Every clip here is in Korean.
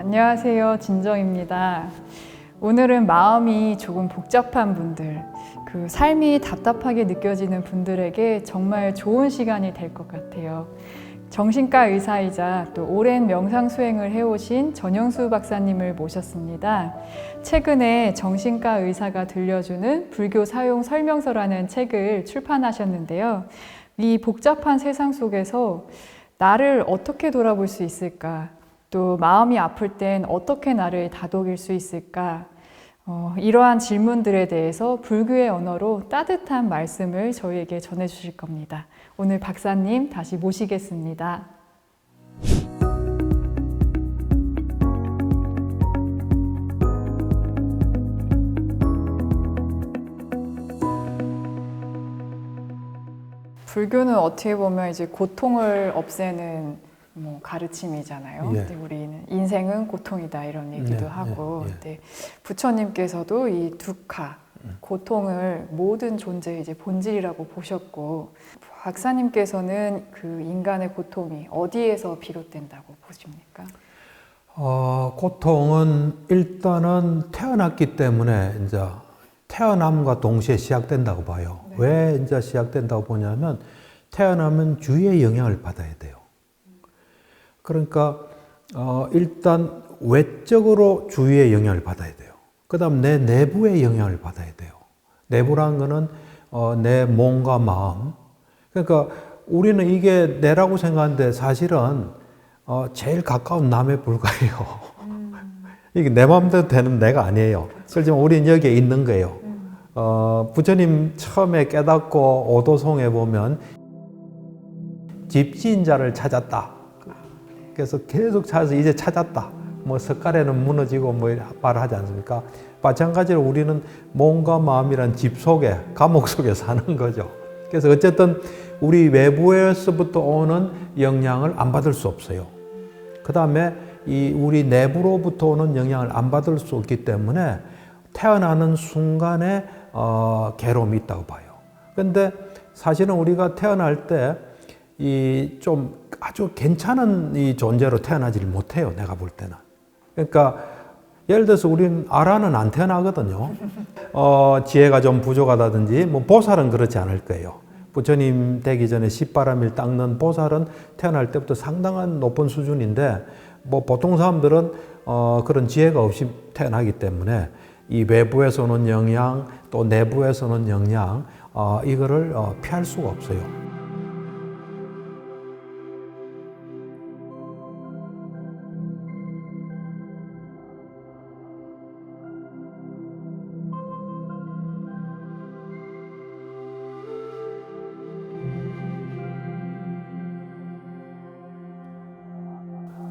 안녕하세요. 진정입니다. 오늘은 마음이 조금 복잡한 분들, 삶이 답답하게 느껴지는 분들에게 정말 좋은 시간이 될 것 같아요. 정신과 의사이자 또 오랜 명상 수행을 해오신 전영수 박사님을 모셨습니다. 최근에 정신과 의사가 들려주는 불교 사용 설명서라는 책을 출판하셨는데요. 이 복잡한 세상 속에서 나를 어떻게 돌아볼 수 있을까? 또 마음이 아플 땐 어떻게 나를 다독일 수 있을까? 이러한 질문들에 대해서 불교의 언어로 따뜻한 말씀을 저희에게 전해주실 겁니다. 오늘 박사님 다시 모시겠습니다. 불교는 어떻게 보면 이제 고통을 없애는 가르침이잖아요. 예. 근데 우리는 인생은 고통이다 이런 얘기도 예, 하고, 예, 예. 근데 부처님께서도 이 두카, 고통을 모든 존재의 이제 본질이라고 보셨고, 박사님께서는 인간의 고통이 어디에서 비롯된다고 보십니까? 고통은 일단은 태어났기 때문에 이제 태어남과 동시에 시작된다고 봐요. 네. 왜 이제 시작된다고 보냐면 태어나면 주위의 영향을 받아야 돼요. 그러니까 일단 외적으로 주위의 영향을 받아야 돼요. 그 다음 내 내부의 영향을 받아야 돼요. 내부라는 거는 내 몸과 마음. 그러니까 우리는 이게 내라고 생각하는데 사실은 제일 가까운 남에 불과해요. 이게 내 마음대로 되는 내가 아니에요. 그렇지만 우리는 여기에 있는 거예요. 부처님 처음에 깨닫고 오도송에 보면 집지인자를 찾았다. 그래서 계속 찾아서 이제 찾았다. 뭐 석가래는 무너지고 뭐 말을 하지 않습니까? 마찬가지로 우리는 몸과 마음이란 집 속에, 감옥 속에 사는 거죠. 그래서 어쨌든 우리 외부에서부터 오는 영향을 안 받을 수 없어요. 그 다음에 우리 내부로부터 오는 영향을 안 받을 수 없기 때문에 태어나는 순간에 괴로움이 있다고 봐요. 근데 사실은 우리가 태어날 때 좀 아주 괜찮은 이 존재로 태어나지를 못해요. 내가 볼 때는. 그러니까 예를 들어서 우리는 아라는 안 태어나거든요. 지혜가 좀 부족하다든지 뭐 보살은 그렇지 않을 거예요. 부처님 되기 전에 십바람일 닦는 보살은 태어날 때부터 상당한 높은 수준인데 뭐 보통 사람들은 그런 지혜가 없이 태어나기 때문에 이 외부에서 오는 영향 또 내부에서 오는 영향 이거를 피할 수가 없어요.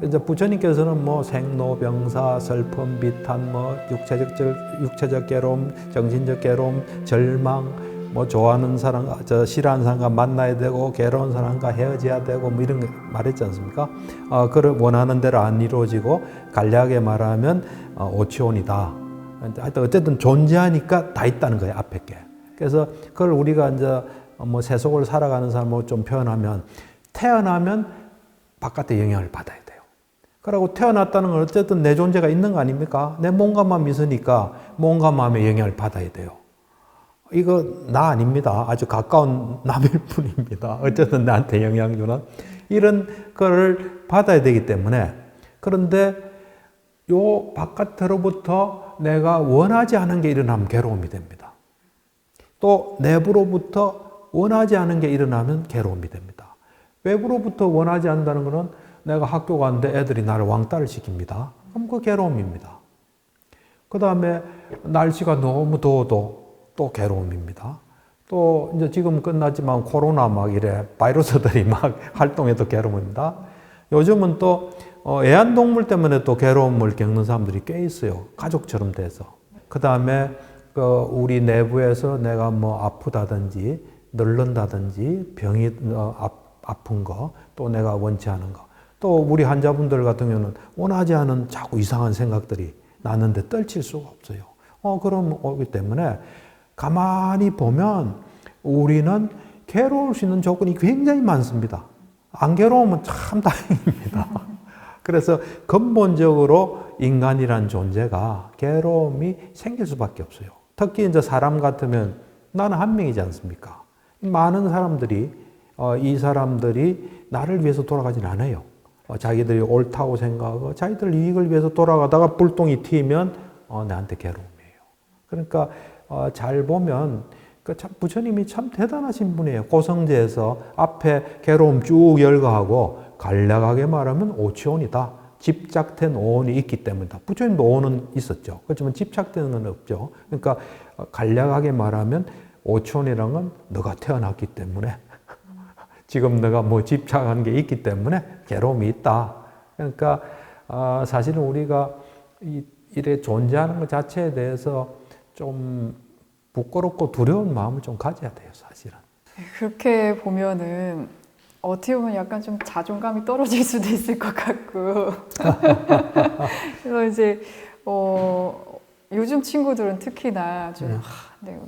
이제 부처님께서는 뭐 생로병사, 슬픔, 비탄, 뭐 육체적 괴로움, 정신적 괴로움, 절망, 뭐 좋아하는 사람, 싫어하는 사람과 만나야 되고 괴로운 사람과 헤어져야 되고 뭐 이런 거 말했지 않습니까? 그를 원하는 대로 안 이루어지고 간략하게 말하면 오치온이다. 하여튼 어쨌든 존재하니까 다 있다는 거예요, 앞에 게. 그래서 그걸 우리가 이제 뭐 세속을 살아가는 사람으로 좀 표현하면 태어나면 바깥의 영향을 받아야 돼요. 그러고 태어났다는 건 어쨌든 내 존재가 있는 거 아닙니까? 내 몸과 마음이 있으니까 몸과 마음의 영향을 받아야 돼요. 이거 나 아닙니다. 아주 가까운 남일 뿐입니다. 어쨌든 나한테 영향 주는 이런 거를 받아야 되기 때문에 그런데 요 바깥으로부터 내가 원하지 않은 게 일어나면 괴로움이 됩니다. 또 내부로부터 원하지 않은 게 일어나면 괴로움이 됩니다. 외부로부터 원하지 않는다는 것은 내가 학교 가는데 애들이 나를 왕따를 시킵니다. 그럼 그 괴로움입니다. 그 다음에 날씨가 너무 더워도 또 괴로움입니다. 또 이제 지금 끝났지만 코로나 막 이래 바이러스들이 막 활동해도 괴로움입니다. 요즘은 또 애완동물 때문에 또 괴로움을 겪는 사람들이 꽤 있어요. 가족처럼 돼서. 그 다음에 우리 내부에서 내가 뭐 아프다든지 늙는다든지 병이 아픈 거 또 내가 원치 않은 거 또 우리 환자분들 같은 경우는 원하지 않은 자꾸 이상한 생각들이 나는데 떨칠 수가 없어요. 그럼 오기 때문에 가만히 보면 우리는 괴로울 수 있는 조건이 굉장히 많습니다. 안 괴로우면 참 다행입니다. 그래서 근본적으로 인간이란 존재가 괴로움이 생길 수밖에 없어요. 특히 이제 사람 같으면 나는 한 명이지 않습니까? 많은 사람들이 이 사람들이 나를 위해서 돌아가진 않아요. 자기들이 옳다고 생각하고 자기들 이익을 위해서 돌아가다가 불똥이 튀면 나한테 괴로움이에요. 그러니까 잘 보면 참 부처님이 참 대단하신 분이에요. 고성제에서 앞에 괴로움 쭉 열거하고 간략하게 말하면 오치온이다. 집착된 오온이 있기 때문이다. 부처님도 오온은 있었죠. 그렇지만 집착되는 건 없죠. 그러니까 간략하게 말하면 오치온이라는 건 너가 태어났기 때문에 지금 너가 뭐 집착한 게 있기 때문에 괴로움이 있다. 그러니까 사실은 우리가 이래 존재하는 것 자체에 대해서 좀 부끄럽고 두려운 마음을 좀 가져야 돼요, 사실은. 그렇게 보면은 어떻게 보면 약간 좀 자존감이 떨어질 수도 있을 것 같고. 그래서 이제 요즘 친구들은 특히나 좀 네,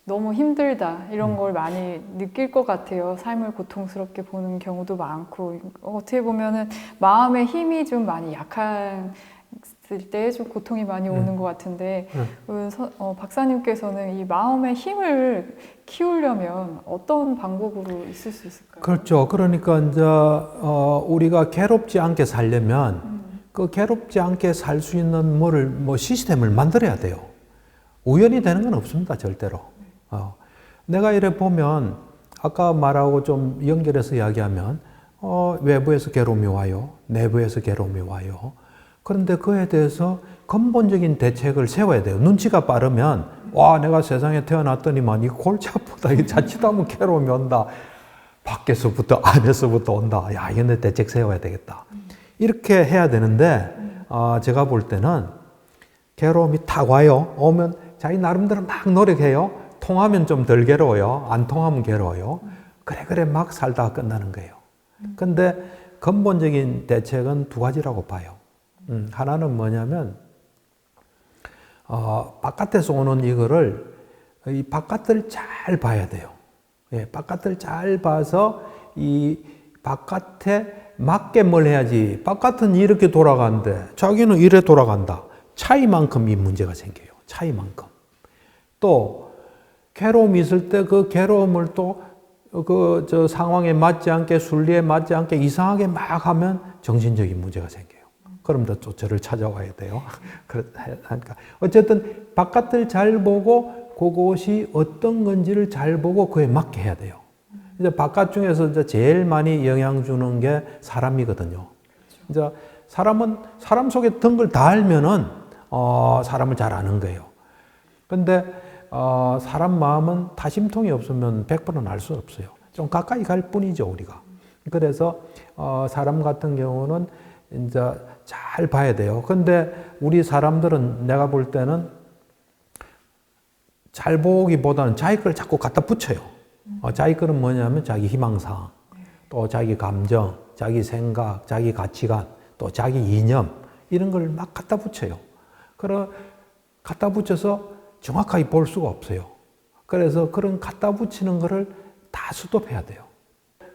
너무 힘들다 이런 걸 많이 느낄 것 같아요. 삶을 고통스럽게 보는 경우도 많고 어떻게 보면은 마음의 힘이 좀 많이 약한 때 좀 고통이 많이 오는 것 같은데 박사님께서는 이 마음의 힘을 키우려면 어떤 방법으로 있을 수 있을까요? 그렇죠. 그러니까 이제 우리가 괴롭지 않게 살려면 그 괴롭지 않게 살 수 있는 뭐 시스템을 만들어야 돼요. 우연히 되는 건 없습니다, 절대로. 내가 이래 보면 아까 말하고 좀 연결해서 이야기하면 외부에서 괴로움이 와요. 내부에서 괴로움이 와요. 그런데 그에 대해서 근본적인 대책을 세워야 돼요. 눈치가 빠르면 와 내가 세상에 태어났더니만 이 골치 아프다. 이 자칫하면 괴로움이 온다. 밖에서부터 안에서부터 온다. 야 이건 대책 세워야 되겠다. 이렇게 해야 되는데 제가 볼 때는 괴로움이 탁 와요. 오면 자기 나름대로 막 노력해요. 통하면 좀 덜 괴로워요. 안 통하면 괴로워요. 그래 막 살다가 끝나는 거예요. 근데 근본적인 대책은 두 가지라고 봐요. 하나는 뭐냐면 바깥에서 오는 이거를 이 바깥을 잘 봐야 돼요. 예, 바깥을 잘 봐서 이 바깥에 맞게 뭘 해야지. 바깥은 이렇게 돌아가는데 자기는 이래 돌아간다. 차이만큼 이 문제가 생겨요. 차이만큼. 또 괴로움이 있을 때 그 괴로움을 또 저 상황에 맞지 않게 순리에 맞지 않게 이상하게 막 하면 정신적인 문제가 생겨요. 그럼 또 저를 찾아와야 돼요. 그러니까 어쨌든 바깥을 잘 보고 그것이 어떤 건지를 잘 보고 그에 맞게 해야 돼요. 이제 바깥 중에서 이제 제일 많이 영향 주는 게 사람이거든요. 이제 사람은 사람 속에 든 걸 다 알면은 사람을 잘 아는 거예요. 근데 사람 마음은 다심통이 없으면 100%는 알 수 없어요. 좀 가까이 갈 뿐이죠, 우리가. 그래서 사람 같은 경우는 이제 잘 봐야 돼요. 근데 우리 사람들은 내가 볼 때는 잘 보기보다는 자기 걸 자꾸 갖다 붙여요. 자기 거는 뭐냐면 자기 희망사항, 또 자기 감정, 자기 생각, 자기 가치관, 또 자기 이념 이런 걸 막 갖다 붙여요. 그래 갖다 붙여서 정확하게 볼 수가 없어요. 그래서 그런 갖다 붙이는 거를 다 스톱해야 돼요.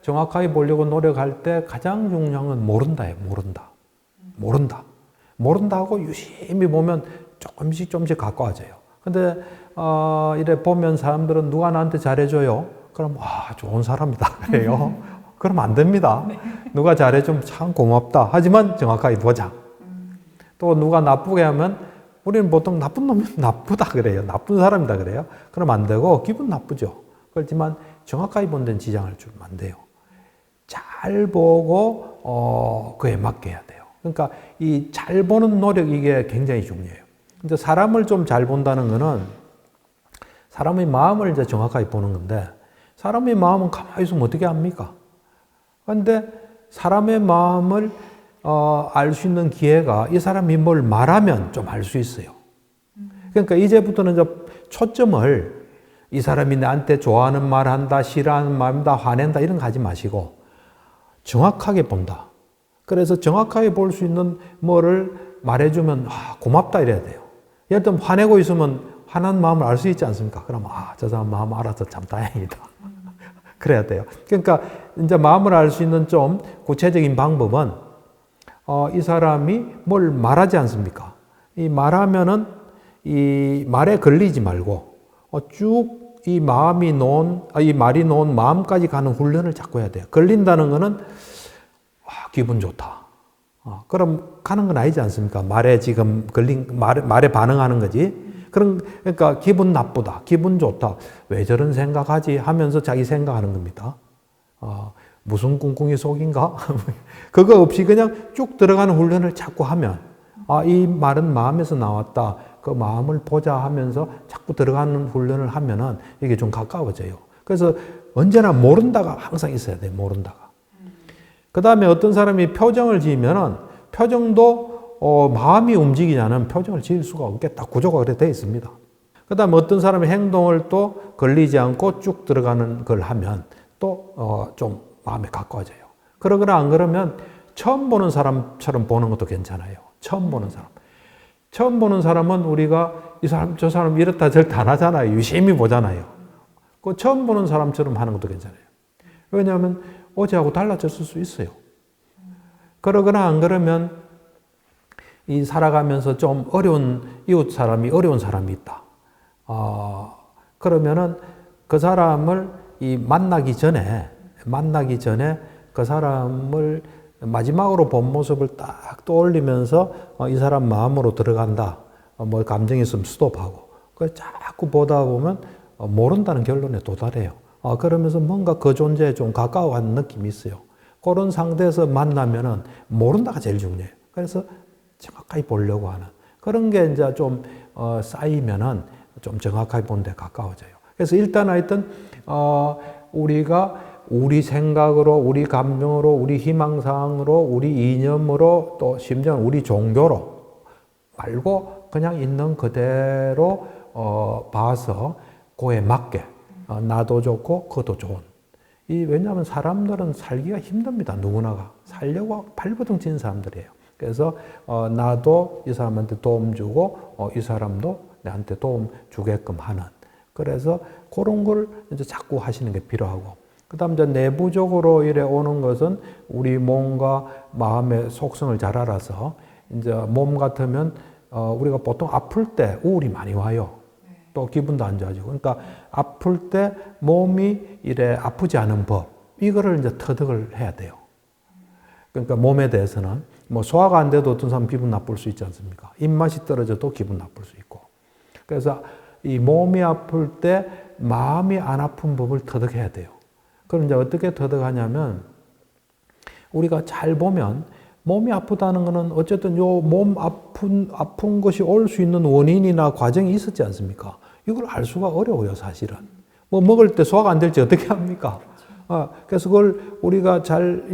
정확하게 보려고 노력할 때 가장 중요한 건 모른다예요. 모른다. 모른다고 유심히 보면 조금씩 가까워져요. 근데 이래 보면 사람들은 누가 나한테 잘해줘요? 그럼 좋은 사람이다 그래요. 그럼 안 됩니다. 누가 잘해주면 참 고맙다. 하지만 정확하게 보자. 또 누가 나쁘게 하면 우리는 보통 나쁜 놈이 나쁘다 그래요. 나쁜 사람이다 그래요. 그럼 안 되고 기분 나쁘죠. 그렇지만 정확하게 본 데는 지장을 주면 안 돼요. 잘 보고 그에 맞게 해야 돼요. 그러니까 이 잘 보는 노력 이게 굉장히 중요해요. 근데 사람을 좀 잘 본다는 거는 사람의 마음을 이제 정확하게 보는 건데 사람의 마음은 가만히 있으면 어떻게 합니까? 그런데 사람의 마음을 알 수 있는 기회가 이 사람이 뭘 말하면 좀 알 수 있어요. 그러니까 이제부터는 이제 초점을 이 사람이 나한테 좋아하는 말 한다, 싫어하는 말 한다, 화낸다 이런 거 하지 마시고 정확하게 본다. 그래서 정확하게 볼 수 있는 뭐를 말해주면 고맙다 이래야 돼요. 예를 들면 화내고 있으면 화난 마음을 알 수 있지 않습니까? 그럼 저 사람 마음 알아서 참 다행이다. 그래야 돼요. 그러니까 이제 마음을 알 수 있는 좀 구체적인 방법은 이 사람이 뭘 말하지 않습니까? 이 말하면은 이 말에 걸리지 말고 쭉 이 말이 놓은 마음까지 가는 훈련을 자꾸 해야 돼요. 걸린다는 거는 기분 좋다. 그럼 가는 건 아니지 않습니까? 말에 지금 말에 반응하는 거지. 그러니까 기분 나쁘다, 기분 좋다. 왜 저런 생각하지? 하면서 자기 생각하는 겁니다. 무슨 꿍꿍이 속인가? 그거 없이 그냥 쭉 들어가는 훈련을 자꾸 하면 이 말은 마음에서 나왔다. 그 마음을 보자 하면서 자꾸 들어가는 훈련을 하면은 이게 좀 가까워져요. 그래서 언제나 모른다가 항상 있어야 돼요. 모른다가. 그 다음에 어떤 사람이 표정을 지으면은 표정도 마음이 움직이지 않으면 표정을 지을 수가 없겠다. 구조가 그렇게 되어 있습니다. 그 다음에 어떤 사람의 행동을 또 걸리지 않고 쭉 들어가는 걸 하면 또 좀 마음에 가까워져요. 그러거나 안 그러면 처음 보는 사람처럼 보는 것도 괜찮아요. 처음 보는 사람. 처음 보는 사람은 우리가 이 사람, 저 사람 이렇다 저렇다 안 하잖아요. 유심히 보잖아요. 그 처음 보는 사람처럼 하는 것도 괜찮아요. 왜냐하면 어제하고 달라졌을 수 있어요. 그러거나 안 그러면 이 살아가면서 좀 어려운 이웃 사람이 어려운 사람이 있다. 그러면은 그 사람을 만나기 전에 그 사람을 마지막으로 본 모습을 딱 떠올리면서 이 사람 마음으로 들어간다. 뭐 감정이 있으면 스톱하고. 그 자꾸 보다 보면 모른다는 결론에 도달해요. 그러면서 뭔가 그 존재에 좀 가까워하는 느낌이 있어요. 그런 상태에서 만나면은 모른다가 제일 중요해요. 그래서 정확하게 보려고 하는 그런 게 이제 좀 쌓이면은 좀 정확하게 보는 데 가까워져요. 그래서 일단 하여튼 우리가 우리 생각으로, 우리 감정으로, 우리 희망사항으로, 우리 이념으로, 또 심지어는 우리 종교로 말고 그냥 있는 그대로 봐서 그에 맞게 나도 좋고 그도 좋은. 왜냐하면 사람들은 살기가 힘듭니다. 누구나가. 살려고 발버둥 친 사람들이에요. 그래서 나도 이 사람한테 도움 주고 이 사람도 내한테 도움 주게끔 하는. 그래서 그런 걸 이제 자꾸 하시는 게 필요하고. 그 다음 이제 내부적으로 이래 오는 것은 우리 몸과 마음의 속성을 잘 알아서 이제 몸 같으면 우리가 보통 아플 때 우울이 많이 와요. 또 기분도 안 좋아지고. 그러니까 아플 때 몸이 이래 아프지 않은 법. 이거를 이제 터득을 해야 돼요. 그러니까 몸에 대해서는 뭐 소화가 안 돼도 어떤 사람 기분 나쁠 수 있지 않습니까? 입맛이 떨어져도 기분 나쁠 수 있고. 그래서 이 몸이 아플 때 마음이 안 아픈 법을 터득해야 돼요. 그럼 이제 어떻게 터득하냐면 우리가 잘 보면 몸이 아프다는 것은 어쨌든 요 몸 아픈 것이 올 수 있는 원인이나 과정이 있었지 않습니까? 이걸 알 수가 어려워요, 사실은. 뭐 먹을 때 소화가 안 될지 어떻게 합니까? 그래서 그걸 우리가 잘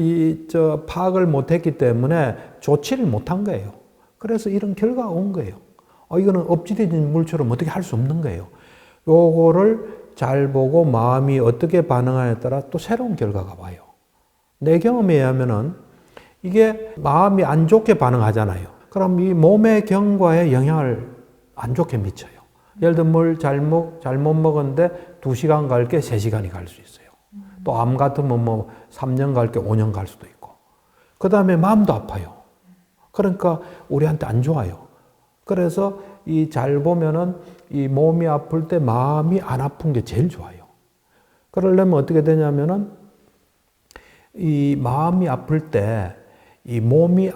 파악을 못했기 때문에 조치를 못한 거예요. 그래서 이런 결과가 온 거예요. 이거는 엎질러진 물처럼 어떻게 할 수 없는 거예요. 요거를 잘 보고 마음이 어떻게 반응하냐에 따라 또 새로운 결과가 와요. 내 경험에 의하면은 이게 마음이 안 좋게 반응하잖아요. 그럼 이 몸의 경과에 영향을 안 좋게 미쳐요. 예를 들면 뭘 잘못 먹었는데 2시간 갈 게 3시간이 갈 수 있어요. 또 암 같으면 뭐 3년 갈 게 5년 갈 수도 있고. 그 다음에 마음도 아파요. 그러니까 우리한테 안 좋아요. 그래서 잘 보면은 이 몸이 아플 때 마음이 안 아픈 게 제일 좋아요. 그러려면 어떻게 되냐면은 이 마음이 아플 때 이 몸이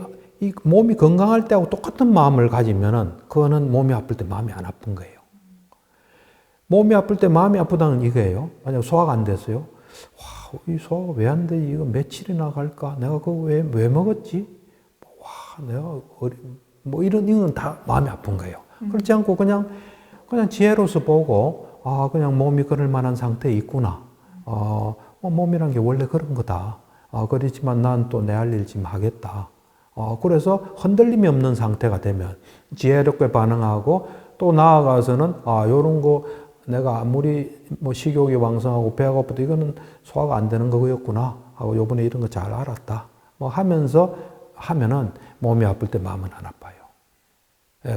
건강할 때하고 똑같은 마음을 가지면은 그거는 몸이 아플 때 마음이 안 아픈 거예요. 몸이 아플 때 마음이 아프다는 이거예요. 만약 소화가 안 됐어요. 와, 이 소화가 왜 안 되지? 이거 며칠이나 갈까? 내가 그거 왜 먹었지? 와, 내가 뭐 이건 다 마음이 아픈 거예요. 그렇지 않고 그냥 지혜로서 보고 그냥 몸이 그럴 만한 상태에 있구나. 몸이란 게 원래 그런 거다. 그렇지만 난 또 내 할 일 지금 하겠다. 그래서 흔들림이 없는 상태가 되면 지혜롭게 반응하고 또 나아가서는 요런 거 내가 아무리 뭐 식욕이 왕성하고 배가 고프도 이거는 소화가 안 되는 거였구나 하고 요번에 이런 거 잘 알았다. 뭐 하면서 하면은 몸이 아플 때 마음은 안 아파요.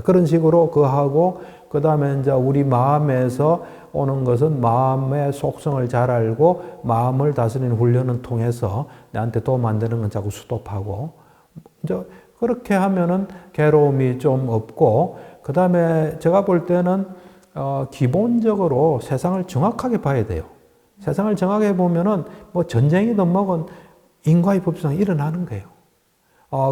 그런 식으로 그거 하고 그 다음에 이제 우리 마음에서 오는 것은 마음의 속성을 잘 알고 마음을 다스리는 훈련을 통해서 나한테 도움 안 되는 건 자꾸 스톱하고 이제 그렇게 하면은 괴로움이 좀 없고, 그 다음에 제가 볼 때는 기본적으로 세상을 정확하게 봐야 돼요. 세상을 정확하게 보면은 뭐 전쟁이든 뭐건 인과의 법칙상 일어나는 거예요.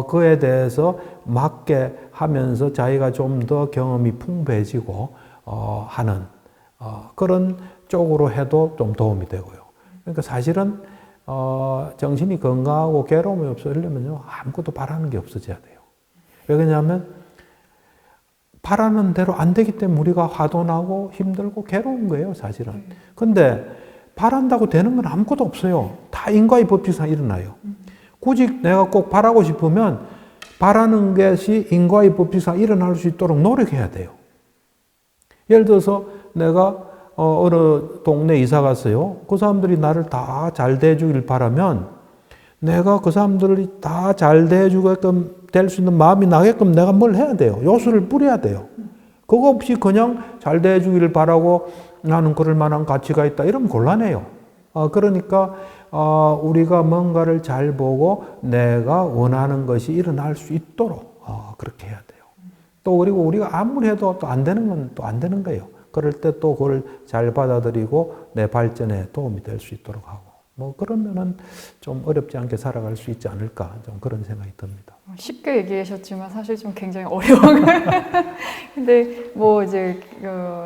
그에 대해서 맞게 하면서 자기가 좀 더 경험이 풍부해지고 하는 그런 쪽으로 해도 좀 도움이 되고요. 그러니까 사실은 정신이 건강하고 괴로움이 없으려면요, 아무것도 바라는 게 없어져야 돼요. 왜 그러냐면 바라는 대로 안 되기 때문에 우리가 화도 나고 힘들고 괴로운 거예요, 사실은. 근데 바란다고 되는 건 아무것도 없어요. 다 인과의 법칙상 일어나요. 굳이 내가 꼭 바라고 싶으면 바라는 것이 인과의 법칙상 일어날 수 있도록 노력해야 돼요. 예를 들어서 내가 어느 동네 이사 갔어요. 그 사람들이 나를 다 잘 대해주길 바라면 내가 그 사람들이 다 잘 대해주게끔 될 수 있는 마음이 나게끔 내가 뭘 해야 돼요. 요술을 뿌려야 돼요. 그거 없이 그냥 잘 대해주기를 바라고 나는 그럴 만한 가치가 있다. 이러면 곤란해요. 그러니까 우리가 뭔가를 잘 보고 내가 원하는 것이 일어날 수 있도록 그렇게 해야 돼요. 또 그리고 우리가 아무리 해도 또 안 되는 건 또 안 되는 거예요. 그럴 때 또 그걸 잘 받아들이고 내 발전에 도움이 될 수 있도록 하고 뭐 그러면은 좀 어렵지 않게 살아갈 수 있지 않을까 좀 그런 생각이 듭니다. 쉽게 얘기하셨지만 사실 좀 굉장히 어려운 거예요. 근데 뭐 이제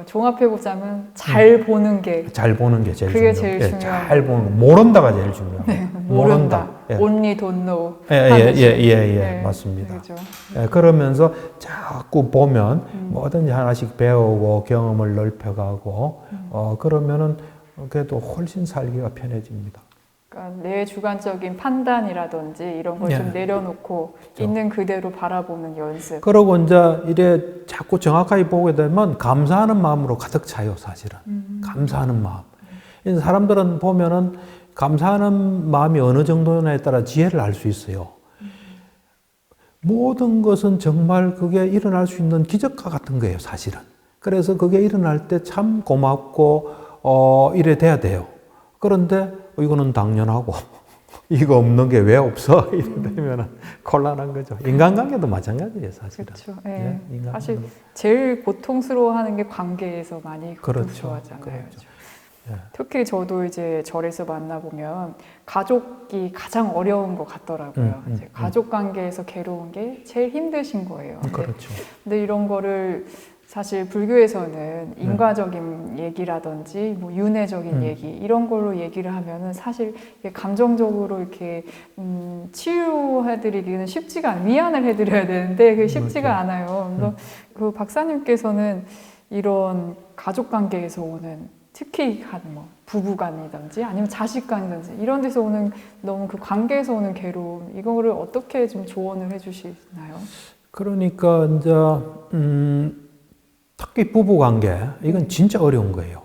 종합해보자면 잘 보는 게 잘 보는 게 제일 그게 중요해요. 제일 중요해요. 잘 보는 거. 모른다가 제일 중요해요. 네, 모른다. 예. Only don't know. 예, 맞습니다. 그렇죠. 예, 그러면서 자꾸 보면 뭐든지 하나씩 배우고 경험을 넓혀가고 그러면은 그래도 훨씬 살기가 편해집니다. 그러니까 내 주관적인 판단이라든지 이런 걸 좀 내려놓고 있는 그대로 바라보는 연습. 그러고 이제 이래 자꾸 정확하게 보게 되면 감사하는 마음으로 가득 차요, 사실은. 감사하는 마음. 사람들은 보면은 감사하는 마음이 어느 정도냐에 따라 지혜를 알 수 있어요. 모든 것은 정말 그게 일어날 수 있는 기적과 같은 거예요, 사실은. 그래서 그게 일어날 때 참 고맙고 이래 돼야 돼요. 그런데 이거는 당연하고 이거 없는 게 왜 없어? 이러면 곤란한 거죠. 인간관계도 마찬가지예요, 사실은. 그렇죠. 네. 사실 인간관계도. 제일 고통스러워하는 게 관계에서 많이 그렇죠. 고통스러워하잖아요. 그렇죠. 예. 특히 저도 이제 절에서 만나보면 가족이 가장 어려운 것 같더라고요. 이제 가족 관계에서 괴로운 게 제일 힘드신 거예요. 그렇죠. 근데 이런 거를 사실 불교에서는 인과적인 얘기라든지 뭐 윤회적인 얘기 이런 걸로 얘기를 하면은 사실 감정적으로 이렇게 치유해드리기는 쉽지가 않아요. 위안을 해드려야 되는데 그게 쉽지가 않아요. 그래서 그 박사님께서는 이런 가족 관계에서 오는 특히 한 뭐 부부간이든지 아니면 자식간이든지 이런 데서 오는 너무 그 관계에서 오는 괴로움 이거를 어떻게 좀 조언을 해주시나요? 그러니까 이제 특히 부부 관계 이건 진짜 어려운 거예요.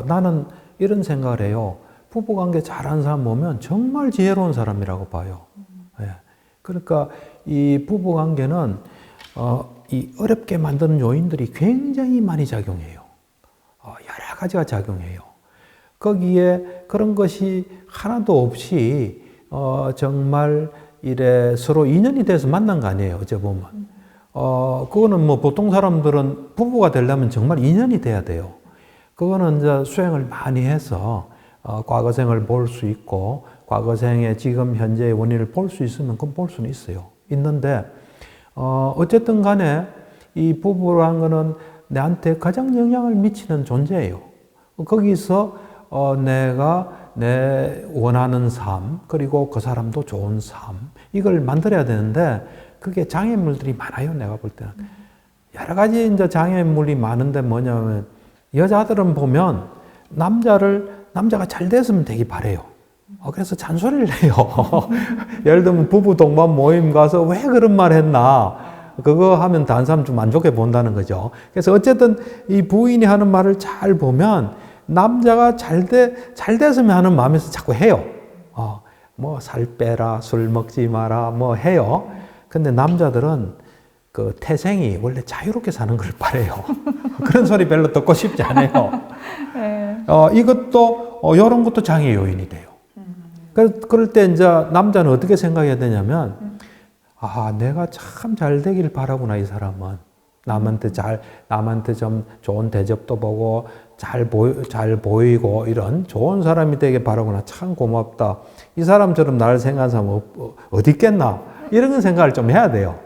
나는 이런 생각을 해요. 부부 관계 잘하는 사람 보면 정말 지혜로운 사람이라고 봐요. 예. 그러니까 이 부부 관계는 이 어렵게 만드는 요인들이 굉장히 많이 작용해요. 여러 가지가 작용해요. 거기에 그런 것이 하나도 없이 정말 이래 서로 인연이 돼서 만난 거 아니에요. 어째 보면. 그거는 뭐 보통 사람들은 부부가 되려면 정말 인연이 돼야 돼요. 그거는 이제 수행을 많이 해서 과거생을 볼 수 있고 과거생의 지금 현재의 원인을 볼 수 있으면 그건 볼 수는 있어요. 있는데 어쨌든 간에 이 부부라는 거는 내한테 가장 영향을 미치는 존재예요. 거기서 내가 내 원하는 삶 그리고 그 사람도 좋은 삶 이걸 만들어야 되는데 그게 장애물들이 많아요. 내가 볼 때는 여러 가지 이제 장애물이 많은데 뭐냐면 여자들은 보면 남자가 잘 됐으면 되게 바래요. 그래서 잔소리를 해요. 예를 들면 부부 동반 모임 가서 왜 그런 말 했나 그거 하면 다른 사람 좀 안 좋게 본다는 거죠. 그래서 어쨌든 이 부인이 하는 말을 잘 보면 남자가 잘 됐으면 하는 마음에서 자꾸 해요. 뭐 살 빼라, 술 먹지 마라, 뭐 해요. 근데 남자들은 그 태생이 원래 자유롭게 사는 걸 바래요. 그런 소리 별로 듣고 싶지 않아요. 이것도 이런 것도 장애 요인이 돼요. 그럴 때 이제 남자는 어떻게 생각해야 되냐면 아, 내가 참 잘 되길 바라구나, 이 사람은. 남한테 좀 좋은 대접도 보고, 잘 보이고, 이런 좋은 사람이 되길 바라구나. 참 고맙다. 이 사람처럼 나를 생각하는 사람은 어디 있겠나? 이런 생각을 좀 해야 돼요.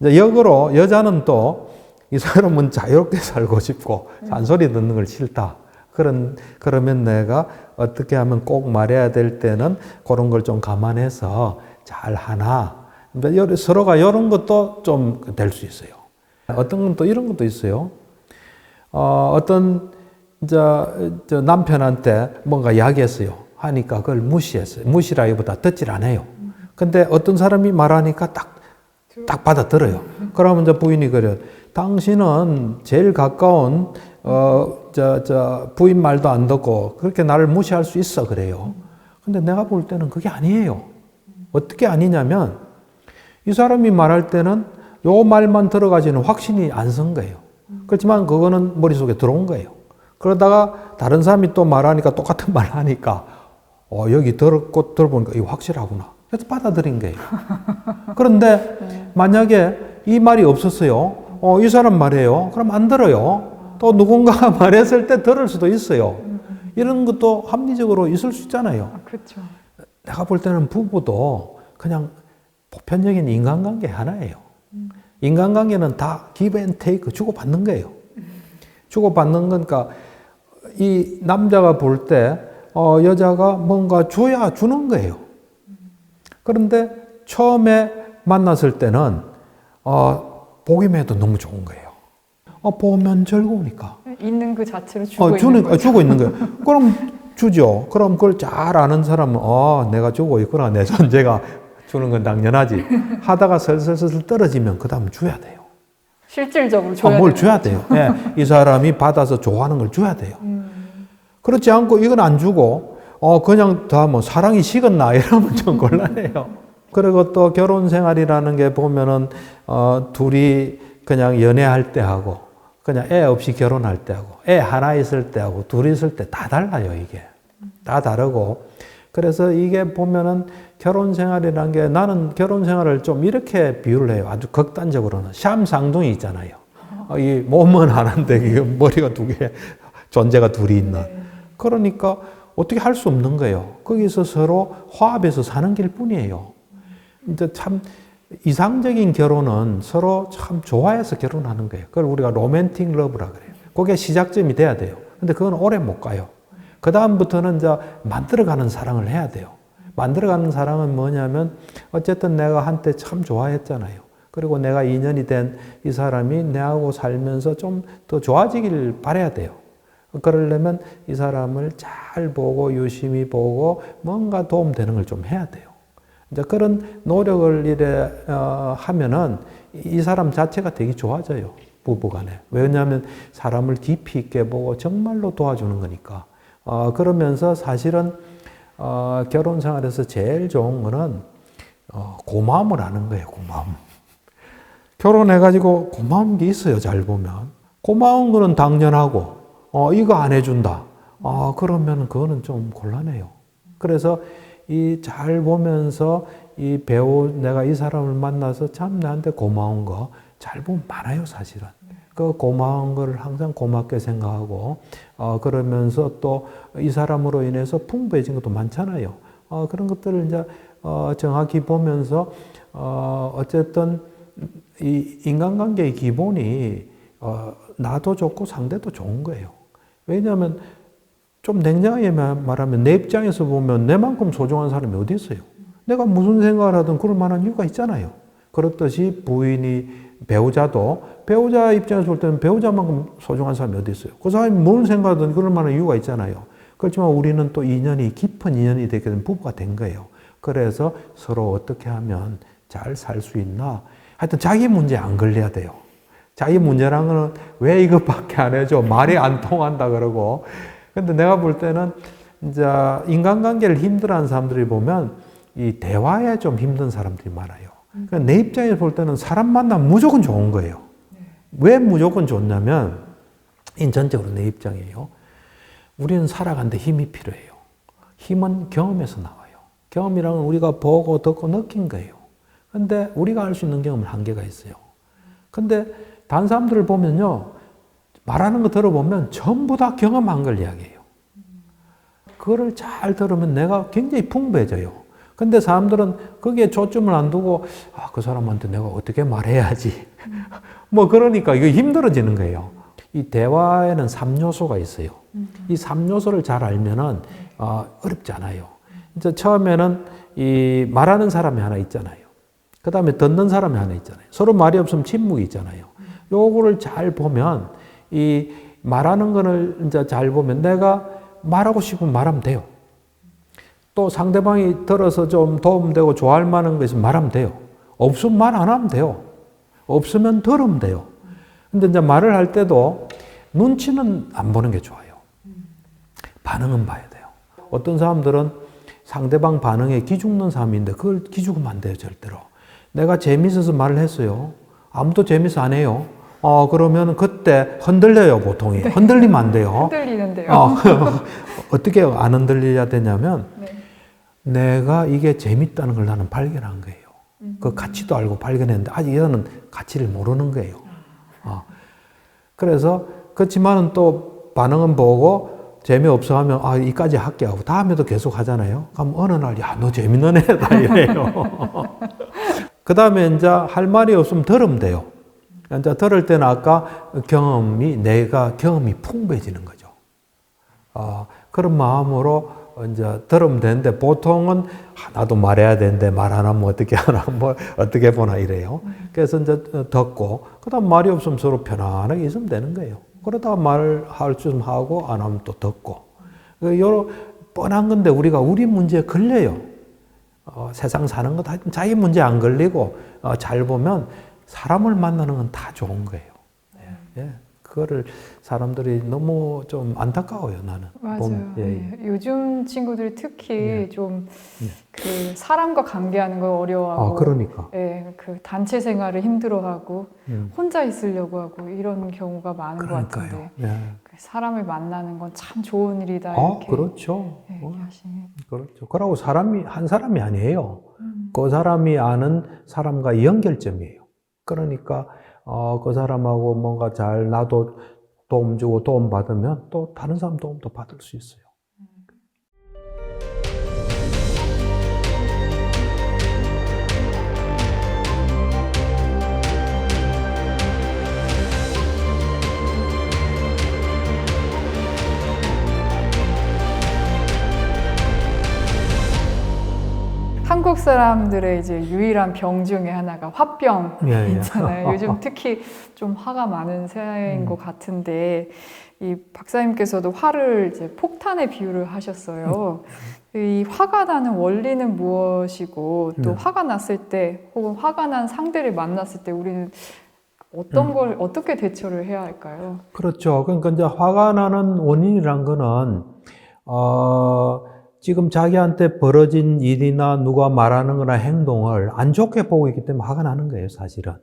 이제 역으로 여자는 또 이 사람은 자유롭게 살고 싶고, 잔소리 듣는 걸 싫다. 그러면 내가 어떻게 하면 꼭 말해야 될 때는 그런 걸 좀 감안해서 잘 하나. 서로가 이런 것도 좀 될 수 있어요. 어떤 건 또 이런 것도 있어요. 어떤 저 남편한테 뭔가 이야기했어요. 하니까 그걸 무시했어요. 무시라기보다 듣질 않아요. 근데 어떤 사람이 말하니까 딱 받아들어요. 그러면 이제 부인이 그래요. 당신은 제일 가까운 부인 말도 안 듣고 그렇게 나를 무시할 수 있어 그래요. 근데 내가 볼 때는 그게 아니에요. 어떻게 아니냐면 이 사람이 말할 때는 요 말만 들어가지는 확신이 안 선 거예요. 그렇지만 그거는 머릿속에 들어온 거예요. 그러다가 다른 사람이 또 말하니까 똑같은 말 하니까 여기 들어보니까 이거 확실하구나. 그래서 받아들인 거예요. 그런데 만약에 이 말이 없었어요. 이 사람 말해요. 그럼 안 들어요. 또 누군가가 말했을 때 들을 수도 있어요. 이런 것도 합리적으로 있을 수 있잖아요. 그렇죠. 내가 볼 때는 부부도 그냥 보편적인 인간관계 하나예요. 인간관계는 다 give and take, 주고받는 거예요. 주고받는 거니까 이 남자가 볼 때 여자가 뭔가 줘야 주는 거예요. 그런데 처음에 만났을 때는 보기만 해도 너무 좋은 거예요. 보면 즐거우니까. 있는 그 자체로 주고 있는 거예요. 그럼 주죠. 그럼 그걸 잘 아는 사람은 내가 주고 있구나. 내 존재가 주는 건 당연하지. 하다가 슬슬 떨어지면 그 다음 줘야 돼요. 실질적으로 줘야 뭘 줘야 돼요. 예, 이 사람이 받아서 좋아하는 걸 줘야 돼요. 그렇지 않고 이건 안 주고 그냥 다 뭐 사랑이 식었나 이러면 좀 곤란해요. 그리고 또 결혼 생활이라는 게 보면은 둘이 그냥 연애할 때 하고 그냥 애 없이 결혼할 때 하고 애 하나 있을 때 하고 둘이 있을 때 다 달라요. 이게 다 다르고 그래서 이게 보면은 결혼 생활이라는 게 나는 결혼 생활을 좀 이렇게 비유를 해요. 아주 극단적으로는 샴 쌍둥이 있잖아요. 이 몸은 하나인데 머리가 두 개, 존재가 둘이 있는. 그러니까 어떻게 할 수 없는 거예요. 거기서 서로 화합해서 사는 길 뿐이에요. 이제 참 이상적인 결혼은 서로 참 좋아해서 결혼하는 거예요. 그걸 우리가 로맨틱 러브라 그래요. 그게 시작점이 돼야 돼요. 근데 그건 오래 못 가요. 그 다음부터는 이제 만들어가는 사랑을 해야 돼요. 만들어가는 사랑은 뭐냐면 어쨌든 내가 한때 참 좋아했잖아요. 그리고 내가 인연이 된 이 사람이 내하고 살면서 좀 더 좋아지길 바라야 돼요. 그러려면 이 사람을 잘 보고 유심히 보고 뭔가 도움되는 걸 좀 해야 돼요. 이제 그런 노력을 이래 하면은 이 사람 자체가 되게 좋아져요. 부부간에. 왜냐하면 사람을 깊이 있게 보고 정말로 도와주는 거니까. 그러면서 사실은 결혼 생활에서 제일 좋은 거는 고마움을 하는 거예요. 고마움. 결혼해가지고 고마운 게 있어요. 잘 보면. 고마운 거는 당연하고 이거 안 해준다. 그러면 그거는 좀 곤란해요. 그래서 이 잘 보면서 내가 이 사람을 만나서 참 나한테 고마운 거 잘 보면 많아요, 사실은. 그 고마운 거를 항상 고맙게 생각하고, 그러면서 또 이 사람으로 인해서 풍부해진 것도 많잖아요. 그런 것들을 이제, 정확히 보면서, 어쨌든 이 인간관계의 기본이, 나도 좋고 상대도 좋은 거예요. 왜냐하면 좀 냉정하게 말하면 내 입장에서 보면 내만큼 소중한 사람이 어디 있어요? 내가 무슨 생각을 하든 그럴 만한 이유가 있잖아요. 그렇듯이 배우자도 배우자 입장에서 볼 때는 배우자만큼 소중한 사람이 어디 있어요? 그 사람이 뭘 생각하든 그럴 만한 이유가 있잖아요. 그렇지만 우리는 또 깊은 인연이 되게 된 부부가 된 거예요. 그래서 서로 어떻게 하면 잘 살 수 있나? 하여튼 자기 문제에 안 걸려야 돼요. 자기 문제란 거는 왜 이것밖에 안 해줘? 말이 안 통한다 그러고. 근데 내가 볼 때는 이제 인간관계를 힘들어하는 사람들이 보면 이 대화에 좀 힘든 사람들이 많아요. 그러니까 내 입장에서 볼 때는 사람 만나면 무조건 좋은 거예요. 왜 무조건 좋냐면 전적으로 내 입장이에요. 우리는 살아가는데 힘이 필요해요. 힘은 경험에서 나와요. 경험이란 건 우리가 보고 듣고 느낀 거예요. 근데 우리가 할 수 있는 경험은 한계가 있어요. 근데 다른 사람들을 보면요, 말하는 거 들어보면 전부 다 경험한 걸 이야기해요. 그거를 잘 들으면 내가 굉장히 풍부해져요. 근데 사람들은 거기에 초점을 안 두고, 아, 그 사람한테 내가 어떻게 말해야지. 뭐 그러니까 이거 힘들어지는 거예요. 이 대화에는 3요소가 있어요. 이 3요소를 잘 알면은 어렵지 않아요. 이제 처음에는 이 말하는 사람이 하나 있잖아요. 그 다음에 듣는 사람이 하나 있잖아요. 서로 말이 없으면 침묵이 있잖아요. 요거를 잘 보면 이 말하는 거를 이제 잘 보면 내가 말하고 싶으면 말하면 돼요. 또 상대방이 들어서 좀 도움되고 좋아할 만한 거 있으면 말하면 돼요. 없으면 말 안 하면 돼요. 없으면 들으면 돼요. 근데 이제 말을 할 때도 눈치는 안 보는 게 좋아요. 반응은 봐야 돼요. 어떤 사람들은 상대방 반응에 기죽는 사람인데 그걸 기죽으면 안 돼요, 절대로. 내가 재밌어서 말을 했어요. 아무도 재밌어 안 해요. 그러면 그때 흔들려요, 보통이. 네. 흔들리면 안 돼요. 흔들리는데요. 어떻게 안 흔들려야 되냐면, 네. 내가 이게 재밌다는 걸 나는 발견한 거예요. 그 가치도 알고 발견했는데, 아직 얘는 가치를 모르는 거예요. 그래서, 그렇지만은 또 반응은 보고, 재미없어 하면, 이까지 할게 하고, 다음에도 계속 하잖아요. 그럼 어느 날, 야, 너 재밌는 애다, 이래요. 그 다음에 이제 할 말이 없으면 들으면 돼요. 이제 들을 때는 아까 내가 경험이 풍부해지는 거죠. 그런 마음으로 이제 들으면 되는데 보통은 나도 말해야 되는데 말 안 하면 어떻게 하나, 뭐 어떻게 보나 이래요. 그래서 이제 듣고, 그 다음 말이 없으면 서로 편안하게 있으면 되는 거예요. 그러다가 말할 수 있으면 하고 안 하면 또 듣고. 요런 뻔한 건데 우리 문제에 걸려요. 세상 사는 거 다 자기 문제 안 걸리고 잘 보면 사람을 만나는 건 다 좋은 거예요. 예. 그거를 사람들이 너무 좀 안타까워요, 나는. 맞아요. 네. 요즘 친구들이 특히 좀 그 사람과 관계하는 걸 어려워하고, 그러니까. 그 단체 생활을 힘들어하고, 혼자 있으려고 하고 이런 경우가 많은 것 같은데, 그 사람을 만나는 건 참 좋은 일이다 이렇게. 그렇죠. 얘기하시네. 그렇죠. 그러고 한 사람이 아니에요. 그 사람이 아는 사람과 연결점이에요. 그러니까 그 사람하고 뭔가 잘 나도 도움 주고 도움 받으면 또 다른 사람 도움도 받을 수 있어요. 한국 사람들의 이제 유일한 병 중에 하나가 화병 있잖아요. 요즘 특히 좀 화가 많은 세대인 것 같은데, 이 박사님께서도 화를 이제 폭탄에 비유를 하셨어요. 이 화가 나는 원리는 무엇이고, 또 화가 났을 때, 혹은 화가 난 상대를 만났을 때 우리는 어떤 걸 어떻게 대처를 해야 할까요? 그렇죠. 그러니까 이제 화가 나는 원인이란 거는 지금 자기한테 벌어진 일이나 누가 말하는 거나 행동을 안 좋게 보고 있기 때문에 화가 나는 거예요, 사실은.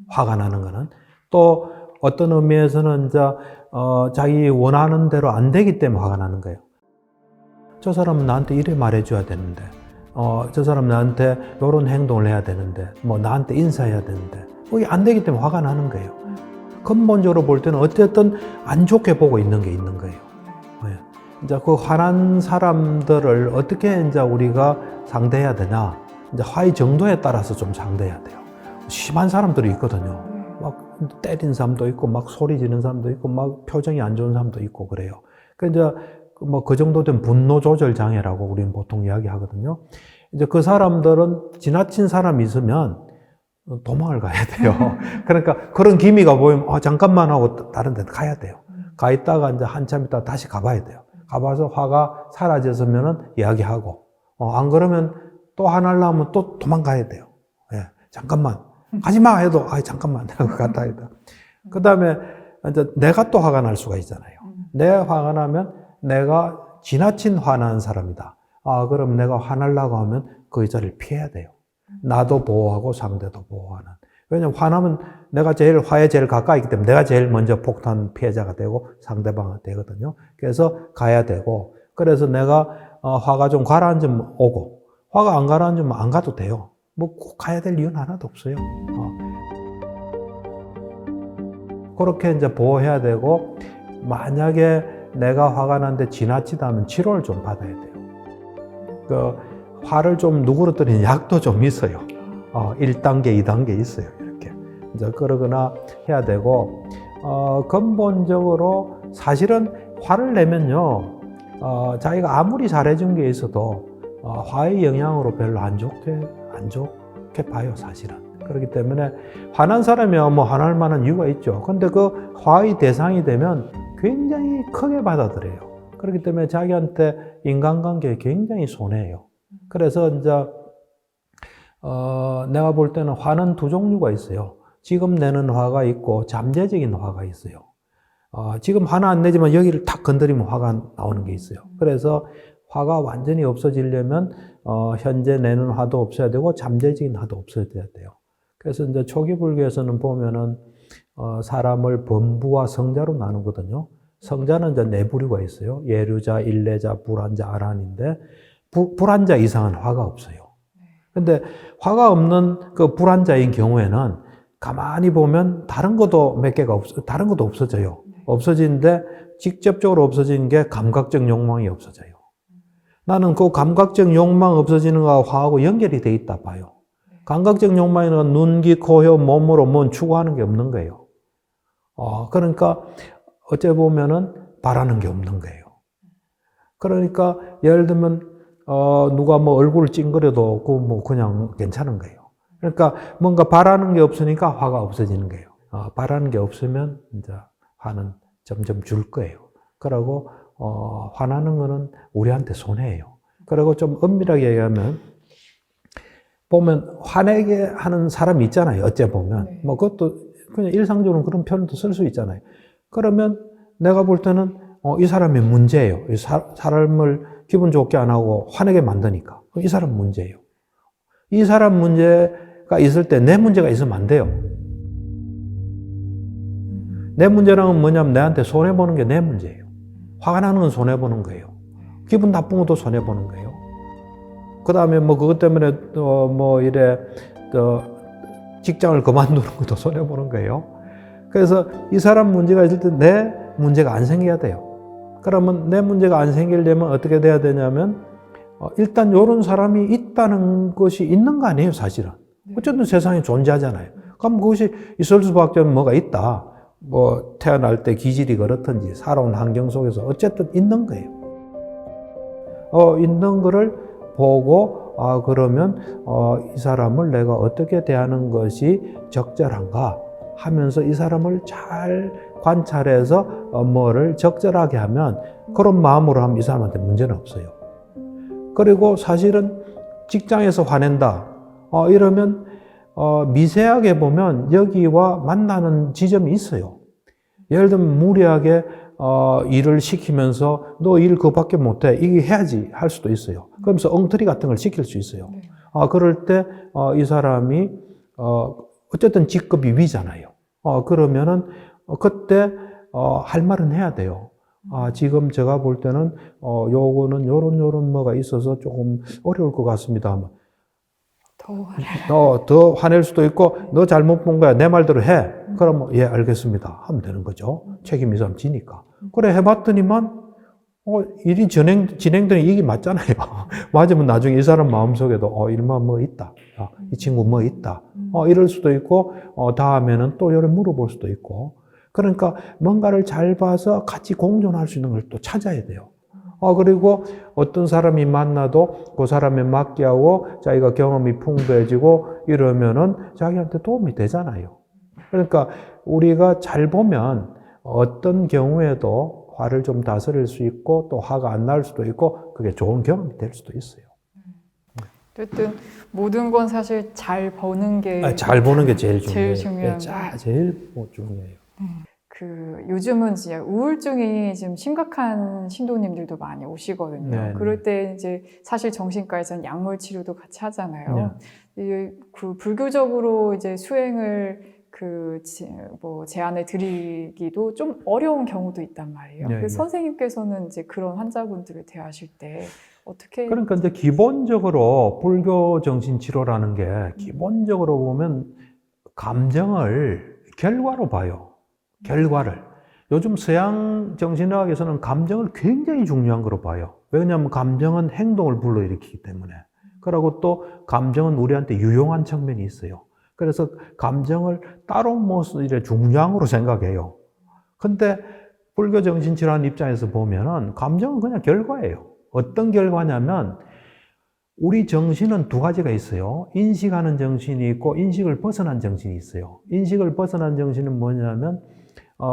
화가 나는 거는. 또 어떤 의미에서는 이제 자기 원하는 대로 안 되기 때문에 화가 나는 거예요. 저 사람은 나한테 이래 말해줘야 되는데, 저 사람 나한테 이런 행동을 해야 되는데, 뭐 나한테 인사해야 되는데, 그게 안 되기 때문에 화가 나는 거예요. 근본적으로 볼 때는 어쨌든 안 좋게 보고 있는 게 있는 거예요. 이제 그 화난 사람들을 어떻게 이제 우리가 상대해야 되냐? 이제 화의 정도에 따라서 좀 상대해야 돼요. 심한 사람들이 있거든요. 막 때린 사람도 있고, 막 소리 지르는 사람도 있고, 막 표정이 안 좋은 사람도 있고 그래요. 그 이제 뭐 그 정도 된 분노 조절 장애라고 우리는 보통 이야기하거든요. 이제 그 사람들은 지나친 사람이 있으면 도망을 가야 돼요. 그러니까 그런 기미가 보이면 잠깐만 하고 다른 데 가야 돼요. 가 있다가 이제 한참 있다가 다시 가봐야 돼요. 가봐서 화가 사라졌으면은 이야기하고, 안 그러면 또 화나려면 또 도망가야 돼요. 잠깐만. 가지 마 해도, 잠깐만. 하고 갔다 해도. 그 다음에 이제 내가 또 화가 날 수가 있잖아요. 내가 화가 나면 내가 지나친 화나는 사람이다. 그럼 내가 화나려고 하면 그 자리를 피해야 돼요. 나도 보호하고 상대도 보호하는. 왜냐면 화나면 내가 화에 제일 가까이 있기 때문에 내가 제일 먼저 폭탄 피해자가 되고 상대방이 되거든요. 그래서 가야 되고, 그래서 내가 화가 좀 가라앉으면 오고, 화가 안 가라앉으면 안 가도 돼요. 뭐 꼭 가야 될 이유는 하나도 없어요. 그렇게 이제 보호해야 되고, 만약에 내가 화가 나는데 지나치다면 치료를 좀 받아야 돼요. 그 화를 좀 누그러뜨리는 약도 좀 있어요. 1단계, 2단계 있어요. 이렇게 이제 그러거나 해야 되고, 근본적으로 사실은 화를 내면요, 자기가 아무리 잘해준 게 있어도 화의 영향으로 별로 안 좋게 봐요, 사실은. 그렇기 때문에 화난 사람이야 뭐 화날 만한 이유가 있죠. 근데 그 화의 대상이 되면 굉장히 크게 받아들여요. 그렇기 때문에 자기한테 인간관계에 굉장히 손해예요. 그래서 이제 내가 볼 때는 화는 두 종류가 있어요. 지금 내는 화가 있고 잠재적인 화가 있어요. 지금 화는 안 내지만 여기를 탁 건드리면 화가 나오는 게 있어요. 그래서 화가 완전히 없어지려면 현재 내는 화도 없어야 되고 잠재적인 화도 없어야 돼요. 그래서 이제 초기 불교에서는 보면은 사람을 범부와 성자로 나누거든요. 성자는 이제 네 부류가 있어요. 예류자, 일례자, 불한자, 아란인데 불한자 이상은 화가 없어요. 근데 화가 없는 그 불한자인 경우에는 가만히 보면 다른 것도 몇 개가 다른 것도 없어져요. 없어지는데 직접적으로 없어지는 게 감각적 욕망이 없어져요. 나는 그 감각적 욕망 없어지는 거하고 화하고 연결이 돼 있다 봐요. 감각적 욕망에는 눈, 귀, 코, 혀, 몸으로 뭔 추구하는 게 없는 거예요. 그러니까 어째 보면은 바라는 게 없는 거예요. 그러니까 예를 들면 누가 뭐 얼굴을 찡그려도 뭐 그냥 괜찮은 거예요. 그러니까 뭔가 바라는 게 없으니까 화가 없어지는 거예요. 바라는 게 없으면 이제 화는 점점 줄 거예요. 그러고 화나는 거는 우리한테 손해예요. 그리고 좀 엄밀하게 얘기하면 보면 화내게 하는 사람이 있잖아요. 어째 보면 뭐 그것도 그냥 일상적으로 그런 표현도 쓸 수 있잖아요. 그러면 내가 볼 때는 이 사람이 문제예요. 이 사람을 기분 좋게 안 하고 화내게 만드니까 이 사람 문제예요. 이 사람 문제가 있을 때 내 문제가 있으면 안 돼요. 내 문제라는 뭐냐면 내한테 손해보는 게 내 문제예요. 화가 나는 건 손해보는 거예요. 기분 나쁜 것도 손해보는 거예요. 그 다음에 뭐 그것 때문에 뭐 이래 직장을 그만두는 것도 손해보는 거예요. 그래서 이 사람 문제가 있을 때 내 문제가 안 생겨야 돼요. 그러면 내 문제가 안 생기려면 어떻게 돼야 되냐면 일단 이런 사람이 있다는 것이 있는 거 아니에요, 사실은. 어쨌든 세상에 존재하잖아요. 그럼 그것이 있을 수밖에 없는 뭐가 있다. 뭐 태어날 때 기질이 그렇든지 살아온 환경 속에서 어쨌든 있는 거예요. 있는 거를 보고 그러면 이 사람을 내가 어떻게 대하는 것이 적절한가 하면서 이 사람을 잘 관찰해서 뭐를 적절하게 하면 그런 마음으로 하면 이 사람한테 문제는 없어요. 그리고 사실은 직장에서 화낸다 이러면 미세하게 보면 여기와 만나는 지점이 있어요. 예를 들면 무리하게 일을 시키면서 너 일 그거밖에 못해 이게 해야지 할 수도 있어요. 그러면서 엉터리 같은 걸 시킬 수 있어요. 그럴 때 이 사람이 어쨌든 직급이 위잖아요. 그러면은 그때 할 말은 해야 돼요. 지금 제가 볼 때는 요거는 요런 뭐가 있어서 조금 어려울 것 같습니다 하면 더 화낼 수도 있고 너 잘못 본 거야 내 말대로 해. 그러면 예 알겠습니다 하면 되는 거죠. 책임 있으면 지니까. 그래 해봤더니만 일이 진행되는 이게 맞잖아요. 맞으면 나중에 이 사람 마음속에도 일만 뭐 있다. 이 친구 뭐 있다. 이럴 수도 있고 다음에는 또 이렇게 물어볼 수도 있고. 그러니까 뭔가를 잘 봐서 같이 공존할 수 있는 걸 또 찾아야 돼요. 그리고 어떤 사람이 만나도 그 사람에 맞게 하고 자기가 경험이 풍부해지고 이러면은 자기한테 도움이 되잖아요. 그러니까 우리가 잘 보면 어떤 경우에도 화를 좀 다스릴 수 있고 또 화가 안 날 수도 있고 그게 좋은 경험이 될 수도 있어요. 어쨌든 모든 건 사실 잘 보는 게 잘 보는 게 제일 중요해요. 제일 중요한 제일 중요해요. 요즘은 진짜 우울증이 지금 심각한 신도님들도 많이 오시거든요. 네, 그럴 때 이제 사실 정신과에서는 약물 치료도 같이 하잖아요. 그 불교적으로 이제 수행을 제안을 드리기도 좀 어려운 경우도 있단 말이에요. 예, 예. 선생님께서는 이제 그런 환자분들을 대하실 때 어떻게 그러니까 이제 기본적으로 불교 정신치료라는 게 기본적으로 보면 감정을 결과로 봐요. 결과를. 요즘 서양 정신의학에서는 감정을 굉장히 중요한 거로 봐요. 왜냐하면 감정은 행동을 불러일으키기 때문에. 그리고 또 감정은 우리한테 유용한 측면이 있어요. 그래서 감정을 따로 이래 중량으로 생각해요. 근데 불교 정신치료하는 입장에서 보면은 감정은 그냥 결과예요. 어떤 결과냐면 우리 정신은 두 가지가 있어요. 인식하는 정신이 있고 인식을 벗어난 정신이 있어요. 인식을 벗어난 정신은 뭐냐면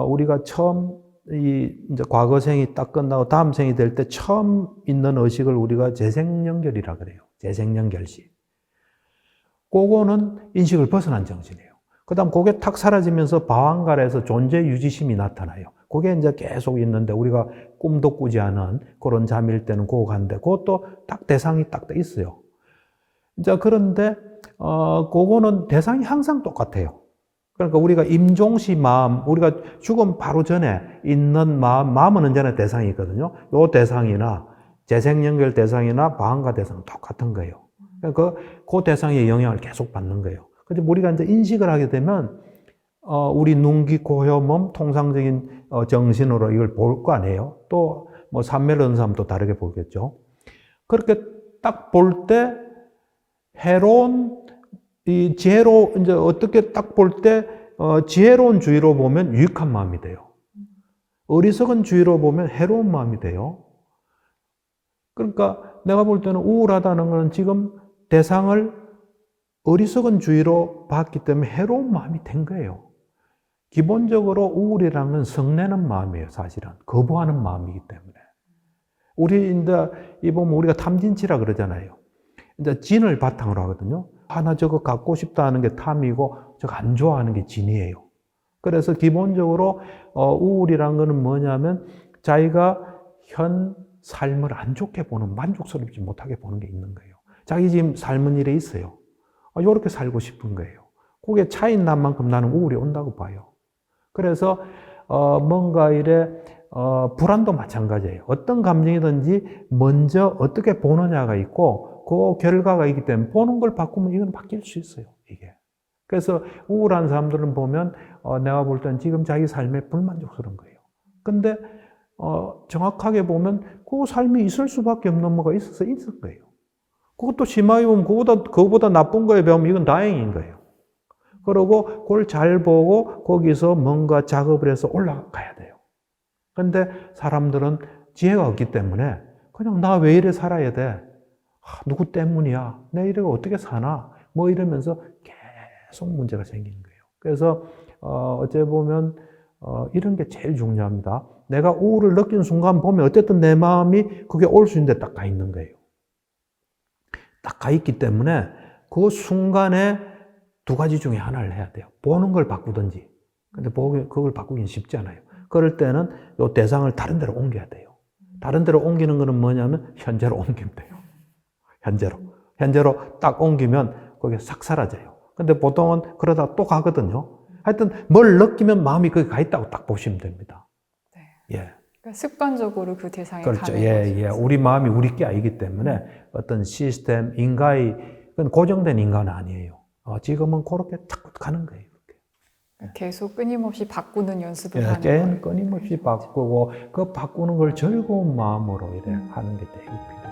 우리가 처음 이제 과거 생이 딱 끝나고 다음 생이 될 때 처음 있는 의식을 우리가 재생연결이라 그래요. 재생연결식. 그거는 인식을 벗어난 정신이에요. 그 다음 그게 탁 사라지면서 방황가에서 존재 유지심이 나타나요. 그게 이제 계속 있는데 우리가 꿈도 꾸지 않은 그런 잠일 때는 그거 간데 그것도 딱 대상이 딱 있어요. 이제 그런데 그거는 대상이 항상 똑같아요. 그러니까 우리가 임종시 마음, 우리가 죽음 바로 전에 있는 마음은 언제나 대상이 있거든요. 요 대상이나 재생연결 대상이나 방황가 대상은 똑같은 거예요. 그러니까 그 대상의 영향을 계속 받는 거예요. 근데 우리가 이제 인식을 하게 되면 우리 눈, 귀, 코, 혀, 몸 통상적인 정신으로 이걸 볼 거 아니에요. 또 뭐 삼매를 얻는 사람은 또 다르게 보겠죠. 그렇게 딱 볼 때 해로운 이 지혜로 이제 어떻게 딱 볼 때 지혜로운 주의로 보면 유익한 마음이 돼요. 어리석은 주의로 보면 해로운 마음이 돼요. 그러니까 내가 볼 때는 우울하다는 것은 지금 대상을 어리석은 주의로 봤기 때문에 해로운 마음이 된 거예요. 기본적으로 우울이라는 건 성내는 마음이에요, 사실은. 거부하는 마음이기 때문에. 우리 이제 이 보면 우리가 탐진치라 그러잖아요. 이제 진을 바탕으로 하거든요. 나 저거 갖고 싶다 하는 게 탐이고 저거 안 좋아하는 게 진이에요. 그래서 기본적으로 우울이라는 거는 뭐냐면 자기가 현 삶을 안 좋게 보는, 만족스럽지 못하게 보는 게 있는 거예요. 자기 지금 삶은 일에 있어요. 이렇게 살고 싶은 거예요. 그게 차이인 난 만큼 나는 우울이 온다고 봐요. 그래서 뭔가 이래 불안도 마찬가지예요. 어떤 감정이든지 먼저 어떻게 보느냐가 있고 그 결과가 있기 때문에 보는 걸 바꾸면 이건 바뀔 수 있어요. 이게. 그래서 우울한 사람들은 보면 내가 볼 때는 지금 자기 삶에 불만족스러운 거예요. 근데 정확하게 보면 그 삶이 있을 수밖에 없는 뭐가 있어서 있을 거예요. 그것도 심하게 보면 그거보다 나쁜 거에 비하면 이건 다행인 거예요. 그리고 그걸 잘 보고 거기서 뭔가 작업을 해서 올라가야 돼요. 근데 사람들은 지혜가 없기 때문에 그냥 나 왜 이래 살아야 돼? 누구 때문이야? 내 이래가 어떻게 사나? 뭐 이러면서 계속 문제가 생기는 거예요. 그래서 어째 보면 이런 게 제일 중요합니다. 내가 우울을 느낀 순간 보면 어쨌든 내 마음이 그게 올 수 있는데 딱 가 있는 거예요. 딱 가 있기 때문에 그 순간에 두 가지 중에 하나를 해야 돼요. 보는 걸 바꾸든지. 근데 그걸 바꾸기는 쉽지 않아요. 그럴 때는 이 대상을 다른 데로 옮겨야 돼요. 다른 데로 옮기는 거는 뭐냐면 현재로 옮기면 돼요. 현재로 딱 옮기면 거기에 싹 사라져요. 근데 보통은 그러다 또 가거든요. 하여튼 뭘 느끼면 마음이 거기 가 있다고 딱 보시면 됩니다. 네. 예. 그러니까 습관적으로 그 대상에 그렇죠. 가는 예. 우리 마음이 우리 게 아니기 때문에 어떤 시스템, 인간이 그건 고정된 인간은 아니에요. 지금은 그렇게 자꾸 가는 거예요. 계속 끊임없이 바꾸는 연습을 예, 하는 거예요. 끊임없이 바꾸고 그 바꾸는 걸 즐거운 마음으로 이래 하는 게 되게 필요해요.